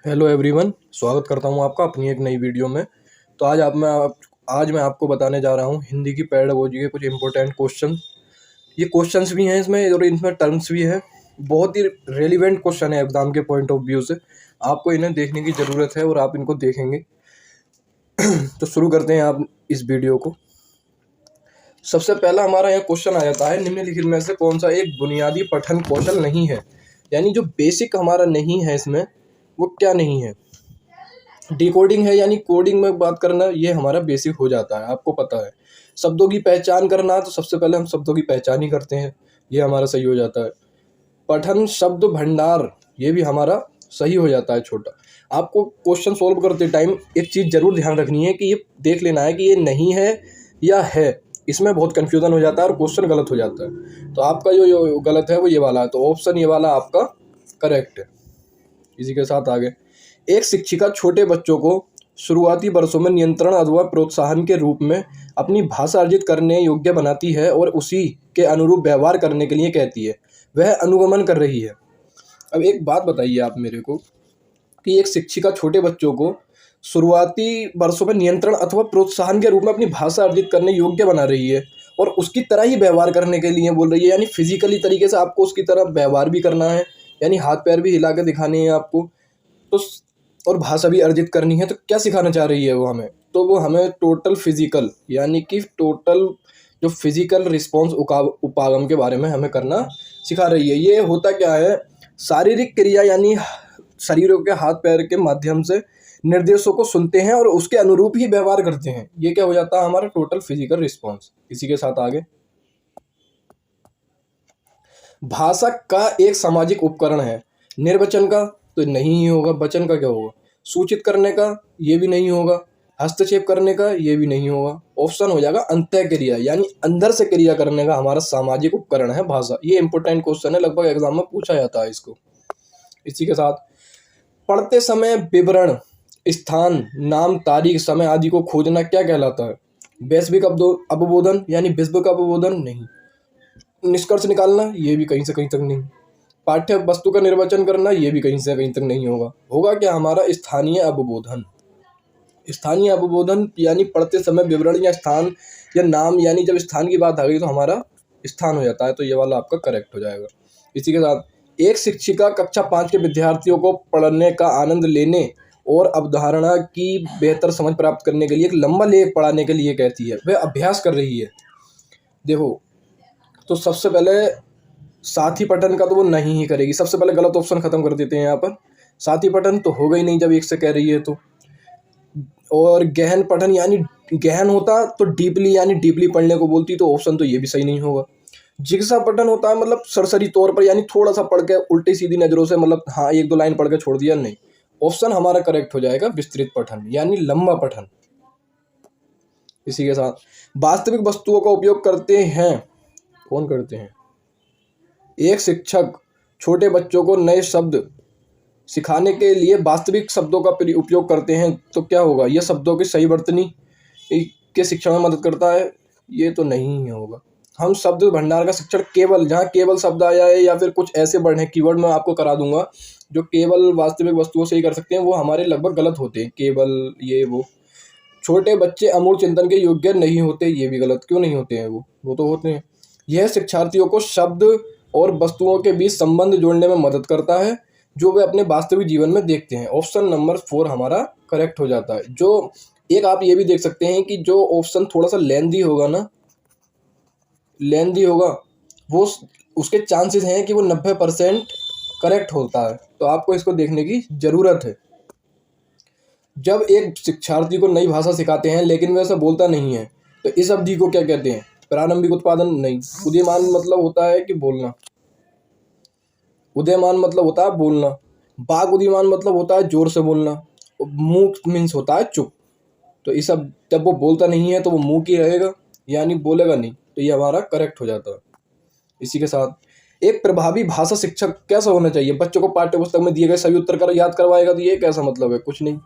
Hello everyone, स्वागत करता हूं आपका अपनी एक नई वीडियो में। तो आज मैं आपको बताने जा रहा हूं हिंदी की पेडागोजी के कुछ इंपॉर्टेंट क्वेश्चन। ये क्वेश्चंस भी हैं इसमें और इनमें टर्म्स भी हैं। बहुत ही रेलिवेंट क्वेश्चन है एग्जाम के पॉइंट ऑफ व्यू से। आपको इन्हें देखने की ज़रूरत है और आप इनको देखेंगे। तो शुरू करते हैं आप इस वीडियो को। सबसे पहला हमारा यहाँ क्वेश्चन आ जाता है, निम्नलिखित में से कौन सा एक बुनियादी पठन कौशल नहीं है। यानी जो बेसिक हमारा नहीं है इसमें, वो क्या नहीं है। डिकोडिंग है यानी कोडिंग में बात करना, ये हमारा बेसिक हो जाता है, आपको पता है। शब्दों की पहचान करना, तो सबसे पहले हम शब्दों की पहचान ही करते हैं, ये हमारा सही हो जाता है। पठन शब्द भंडार, ये भी हमारा सही हो जाता है छोटा। आपको क्वेश्चन सोल्व करते टाइम एक चीज़ जरूर ध्यान रखनी है कि ये देख लेना है कि ये नहीं है या है। इसमें बहुत कन्फ्यूज़न हो जाता है और क्वेश्चन गलत हो जाता है। तो आपका जो गलत है वो ये वाला है, तो ऑप्शन ये वाला आपका करेक्ट है। इसी के साथ आगे, एक शिक्षिका छोटे बच्चों को शुरुआती वर्षों में नियंत्रण अथवा प्रोत्साहन के रूप में अपनी भाषा अर्जित करने योग्य बनाती है और उसी के अनुरूप व्यवहार करने के लिए कहती है। वह अनुगमन कर रही है। अब एक बात बताइए आप मेरे को कि एक शिक्षिका छोटे बच्चों को शुरुआती वर्षों में नियंत्रण अथवा प्रोत्साहन के रूप में अपनी भाषा अर्जित करने योग्य बना रही है और उसकी तरह ही व्यवहार करने के लिए बोल रही है। यानी फिजिकली तरीके से आपको उसकी तरह व्यवहार भी करना है, यानी हाथ पैर भी हिला के दिखाने हैं आपको, तो और भाषा भी अर्जित करनी है। तो क्या सिखाना चाह रही है वो हमें, तो वो हमें टोटल फिजिकल यानी कि टोटल जो फिजिकल रिस्पॉन्स उपागम के बारे में हमें करना सिखा रही है। ये होता क्या है, शारीरिक क्रिया यानी शरीरों के हाथ पैर के माध्यम से निर्देशों को सुनते हैं और उसके अनुरूप ही व्यवहार करते हैं। ये क्या हो जाता है हमारा टोटल फिजिकल रिस्पॉन्स। इसी के साथ आगे, भाषा का एक सामाजिक उपकरण है। निर्वचन का तो नहीं ही होगा, वचन का क्या होगा। सूचित करने का ये भी नहीं होगा, हस्तक्षेप करने का ये भी नहीं होगा। ऑप्शन हो जाएगा अंतः क्रिया, यानी अंदर से क्रिया करने का हमारा सामाजिक उपकरण है भाषा। ये इंपॉर्टेंट क्वेश्चन है, लगभग एग्जाम में पूछा जाता है इसको। इसी के साथ, पढ़ते समय विवरण, स्थान, नाम, तारीख, समय आदि को खोजना क्या कहलाता है। वैश्विक अवबोधन यानी विश्व का अवबोधन नहीं। निष्कर्ष निकालना ये भी कहीं से कहीं तक नहीं। पाठ्य वस्तु का निर्वचन करना ये भी कहीं से कहीं तक नहीं होगा। होगा क्या हमारा स्थानीय अवबोधन। स्थानीय अवबोधन यानी पढ़ते समय विवरण या स्थान या नाम, यानी जब स्थान की बात आ गई तो हमारा स्थान हो जाता है। तो ये वाला आपका करेक्ट हो जाएगा। इसी के साथ, एक शिक्षिका कक्षा 5 के विद्यार्थियों को पढ़ने का आनंद लेने और अवधारणा की बेहतर समझ प्राप्त करने के लिए एक लंबा लेख पढ़ाने के लिए कहती है। वह अभ्यास कर रही है। देखो, तो सबसे पहले साथी पठन का तो वो नहीं ही करेगी। सबसे पहले गलत ऑप्शन खत्म कर देते हैं यहाँ पर। साथी पठन तो होगा ही नहीं जब एक से कह रही है तो। और गहन पठन यानी गहन होता तो डीपली यानी डीपली पढ़ने को बोलती, तो ऑप्शन तो ये भी सही नहीं होगा। जिग्सा पठन होता है मतलब सरसरी तौर पर, यानी थोड़ा सा पढ़ के उल्टी सीधी नजरों से, मतलब हाँ एक दो लाइन पढ़ के छोड़ दिया, नहीं। ऑप्शन हमारा करेक्ट हो जाएगा विस्तृत पठन यानी लंबा पठन। इसी के साथ, वास्तविक वस्तुओं का उपयोग करते हैं, कौन करते हैं। एक शिक्षक छोटे बच्चों को नए शब्द सिखाने के लिए वास्तविक शब्दों का उपयोग करते हैं, तो क्या होगा, यह शब्दों की सही वर्तनी के शिक्षण में मदद करता है, ये तो नहीं ही होगा। हम शब्द भंडार का शिक्षण केवल, जहाँ केवल शब्द आया है या फिर कुछ ऐसे वर्ड हैं, कीवर्ड मैं आपको करा दूंगा जो केवल वास्तविक वस्तुओं से ही कर सकते हैं, वो हमारे लगभग गलत होते हैं। केवल ये वो, छोटे बच्चे अमूल चिंतन के योग्य नहीं होते, ये भी गलत। क्यों नहीं होते हैं वो तो होते हैं। यह शिक्षार्थियों को शब्द और वस्तुओं के बीच संबंध जोड़ने में मदद करता है जो वे अपने वास्तविक जीवन में देखते हैं। ऑप्शन नंबर 4 हमारा करेक्ट हो जाता है। जो एक आप ये भी देख सकते हैं कि जो ऑप्शन थोड़ा सा लेंदी होगा ना, लेंदी होगा, वो उसके चांसेस हैं कि वो 90% करेक्ट होता है। तो आपको इसको देखने की ज़रूरत है। जब एक शिक्षार्थी को नई भाषा सिखाते हैं लेकिन वह ऐसा बोलता नहीं है, तो इस अवधि को क्या कहते हैं। प्रारंभिक उत्पादन नहीं। उदीयमान मतलब होता है कि बोलना, उदयमान मतलब होता है बोलना। बाग उदीयमान मतलब होता है जोर से बोलना। मुंह मीन्स होता है चुप। तो इस सब, जब वो बोलता नहीं है तो वो मुंह की रहेगा यानी बोलेगा नहीं, तो ये हमारा करेक्ट हो जाता है। इसी के साथ, एक प्रभावी भाषा शिक्षक कैसा होना चाहिए। बच्चों को पाठ्यपुस्तक में दिए गए सभी उत्तर कर याद करवाएगा, तो ये कैसा मतलब है, कुछ नहीं।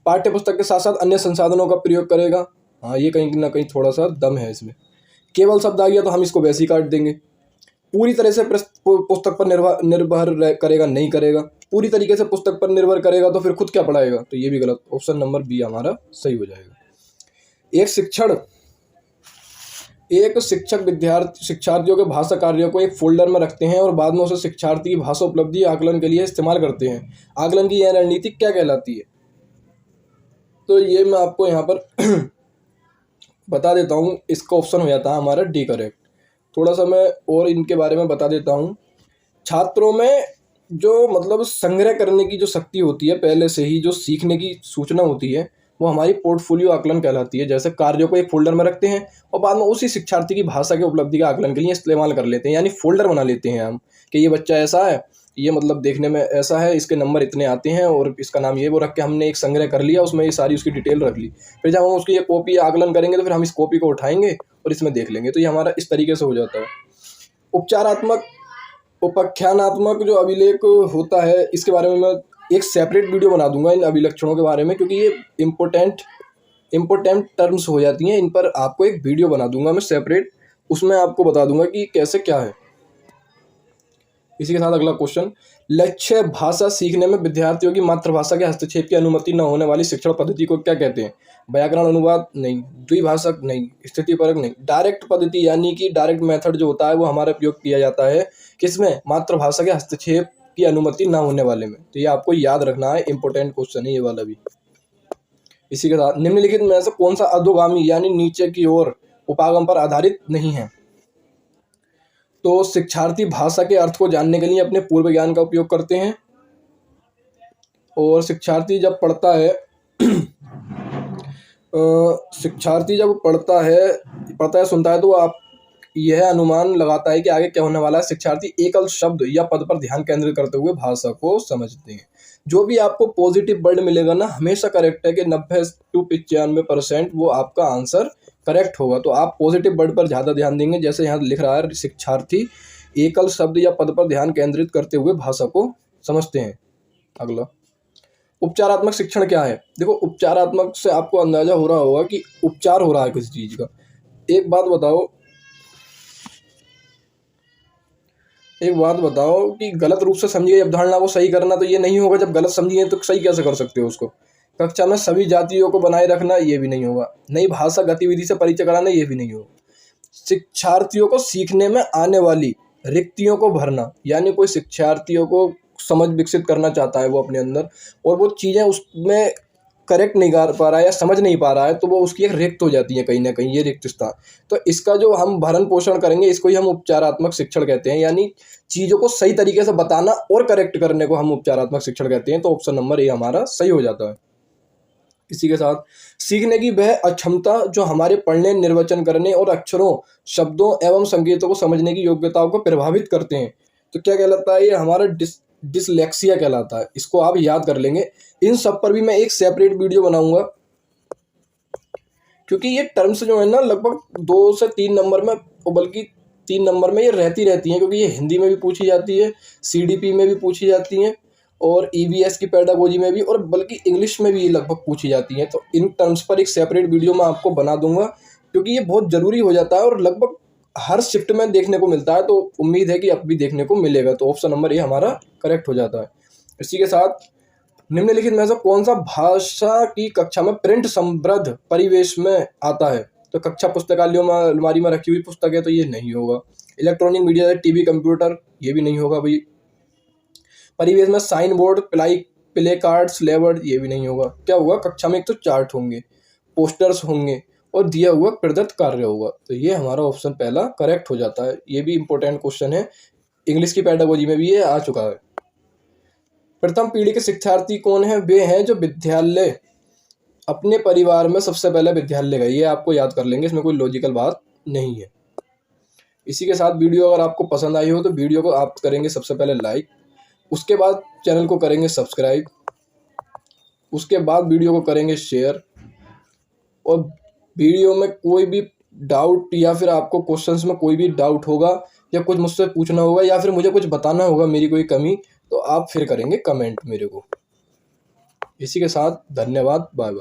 पाठ्यपुस्तक के साथ साथ अन्य संसाधनों का प्रयोग करेगा, हाँ ये कहीं ना कहीं थोड़ा सा दम है इसमें। केवल शब्द आ गया तो हम इसको वैसे ही काट देंगे। पूरी तरह से पुस्तक पर निर्भर करेगा, नहीं करेगा। पूरी तरीके से पुस्तक पर निर्भर करेगा तो फिर खुद क्या पढ़ाएगा, तो ये भी गलत। ऑप्शन नंबर बी हमारा सही हो जाएगा। एक शिक्षक शिक्षार्थियों के भाषा कार्यों को एक फोल्डर में रखते हैं और बाद में उसे शिक्षार्थी की भाषा उपलब्धि आकलन के लिए इस्तेमाल करते हैं। आकलन की यह रणनीति क्या कहलाती है? तो ये मैं आपको यहाँ पर बता देता हूँ। इसका ऑप्शन हो जाता है हमारा डी करेक्ट। थोड़ा सा मैं और इनके बारे में बता देता हूँ। छात्रों में जो मतलब संग्रह करने की जो शक्ति होती है, पहले से ही जो सीखने की सूचना होती है, वो हमारी पोर्टफोलियो आकलन कहलाती है। जैसे कार्यों को एक फोल्डर में रखते हैं और बाद में उसी शिक्षार्थी की भाषा के उपलब्धि का आकलन के लिए इस्तेमाल कर लेते हैं, यानी फोल्डर बना लेते हैं हम कि ये बच्चा ऐसा है, ये मतलब देखने में ऐसा है, इसके नंबर इतने आते हैं और इसका नाम ये, वो रख के हमने एक संग्रह कर लिया, उसमें ये सारी उसकी डिटेल रख ली। फिर जब हम उसकी ये कॉपी आकलन करेंगे तो फिर हम इस कॉपी को उठाएंगे और इसमें देख लेंगे। तो ये हमारा इस तरीके से हो जाता है। उपचारात्मक उपाख्यानात्मक जो अभिलेख होता है, इसके बारे में मैं एक सेपरेट वीडियो बना दूंगा इन अभिलक्षणों के बारे में, क्योंकि ये इम्पोर्टेंट टर्म्स हो जाती हैं। इन पर आपको एक वीडियो बना दूंगा मैं सेपरेट, उसमें आपको बता दूंगा कि कैसे क्या है। इसी के साथ अगला क्वेश्चन, लक्ष्य भाषा सीखने में विद्यार्थियों की मातृभाषा के हस्तक्षेप की अनुमति न होने वाली शिक्षण पद्धति को क्या कहते हैं? व्याकरण अनुवाद नहीं, द्विभाषक नहीं, स्थितिपरक नहीं, डायरेक्ट पद्धति यानी कि डायरेक्ट मेथड जो होता है वो हमारा उपयोग किया जाता है किसमें? मातृभाषा के हस्तक्षेप की अनुमति न होने वाले में। तो ये आपको याद रखना है, इंपॉर्टेंट क्वेश्चन है ये वाला भी। इसी के साथ, निम्नलिखित में से कौन सा अधोगामी यानी नीचे की ओर उपागम पर आधारित नहीं है? तो शिक्षार्थी भाषा के अर्थ को जानने के लिए अपने पूर्व ज्ञान का उपयोग करते हैं, और शिक्षार्थी जब पढ़ता है सुनता है तो आप यह अनुमान लगाता है कि आगे क्या होने वाला है। शिक्षार्थी एकल शब्द या पद पर ध्यान केंद्रित करते हुए भाषा को समझते हैं। जो भी आपको पॉजिटिव वर्ड मिलेगा ना, हमेशा करेक्ट है कि 90 to 95% वो आपका आंसर करेक्ट होगा। तो आप पॉजिटिव वर्ड पर ज़्यादा ध्यान देंगे। जैसे यहाँ लिख रहा है, शिक्षार्थी एकल शब्द या पद पर ध्यान केंद्रित करते हुए भाषा को समझते हैं। अगला, उपचारात्मक शिक्षण क्या है? देखो, उपचारात्मक से आपको अंदाजा हो रहा होगा कि उपचार हो रहा है किसी चीज का। एक बात बताओ कि गलत रूप से समझिए अवधारणा को सही करना तो ये नहीं होगा। जब गलत समझिए तो सही कैसे कर सकते हो उसको? कक्षा में सभी जातियों को बनाए रखना, ये भी नहीं होगा। नई भाषा गतिविधि से परिचय कराना, ये भी नहीं होगा। शिक्षार्थियों को सीखने में आने वाली रिक्तियों को भरना, यानी कोई शिक्षार्थियों को समझ विकसित करना चाहता है वो अपने अंदर, और वो चीज़ें उसमें करेक्ट नहीं कर पा रहा है या समझ नहीं पा रहा है, तो वो उसकी एक रिक्त हो जाती है कहीं ना कहीं, ये रिक्त स्थान। तो इसका जो हम भरण पोषण करेंगे, इसको ही हम उपचारात्मक शिक्षण कहते हैं, यानी चीज़ों को सही तरीके से बताना और करेक्ट करने को हम उपचारात्मक शिक्षण कहते हैं। तो ऑप्शन नंबर ए हमारा सही हो जाता है। इसी के साथ, सीखने की वह अक्षमता जो हमारे पढ़ने, निर्वचन करने और अक्षरों, शब्दों एवं संकेतों को समझने की योग्यताओं को प्रभावित करते हैं, तो क्या कहलाता है? ये हमारा डिसलेक्सिया कहलाता है। इसको आप याद कर लेंगे। इन सब पर भी मैं एक सेपरेट वीडियो बनाऊंगा, क्योंकि ये टर्म्स जो है ना, लगभग 2 से 3 नंबर में, बल्कि 3 नंबर में ये रहती हैं, क्योंकि ये हिंदी में भी पूछी जाती है, CDP में भी पूछी जाती हैं, और EVS की पेडागोजी में भी, और बल्कि इंग्लिश में भी लगभग पूछी जाती हैं। तो इन टर्म्स पर एक सेपरेट वीडियो मैं आपको बना दूंगा, क्योंकि ये बहुत ज़रूरी हो जाता है और लगभग हर शिफ्ट में देखने को मिलता है। तो उम्मीद है कि अब भी देखने को मिलेगा। तो ऑप्शन नंबर ए हमारा करेक्ट हो जाता है। इसी के साथ, निम्नलिखित में से कौन सा भाषा की कक्षा में प्रिंट समृद्ध परिवेश में आता है? तो कक्षा पुस्तकालयों में अलमारी में रखी हुई पुस्तक है, तो ये नहीं होगा। इलेक्ट्रॉनिक मीडिया है, TV, कंप्यूटर, ये भी नहीं होगा भाई। परिवेश में sign board, placards, labelled, ये भी नहीं होगा। क्या होगा? कक्षा में एक तो चार्ट होंगे, पोस्टर्स होंगे और दिया हुआ प्रदत्त कार्य होगा। तो ये हमारा ऑप्शन पहला करेक्ट हो जाता है। ये भी इंपॉर्टेंट क्वेश्चन है, इंग्लिश की पेडागोजी में भी ये आ चुका है। प्रथम पीढ़ी के शिक्षार्थी कौन है? वे हैं जो विद्यालय, अपने परिवार में सबसे पहले विद्यालय गए। ये आपको याद कर लेंगे, इसमें कोई लॉजिकल बात नहीं है। इसी के साथ, वीडियो अगर आपको पसंद आई हो तो वीडियो को आप करेंगे सबसे पहले लाइक, उसके बाद चैनल को करेंगे सब्सक्राइब, उसके बाद वीडियो को करेंगे शेयर, और वीडियो में कोई भी डाउट या फिर आपको क्वेश्चंस में कोई भी डाउट होगा या कुछ मुझसे पूछना होगा या फिर मुझे कुछ बताना होगा, मेरी कोई कमी, तो आप फिर करेंगे कमेंट मेरे को। इसी के साथ धन्यवाद, बाय बाय।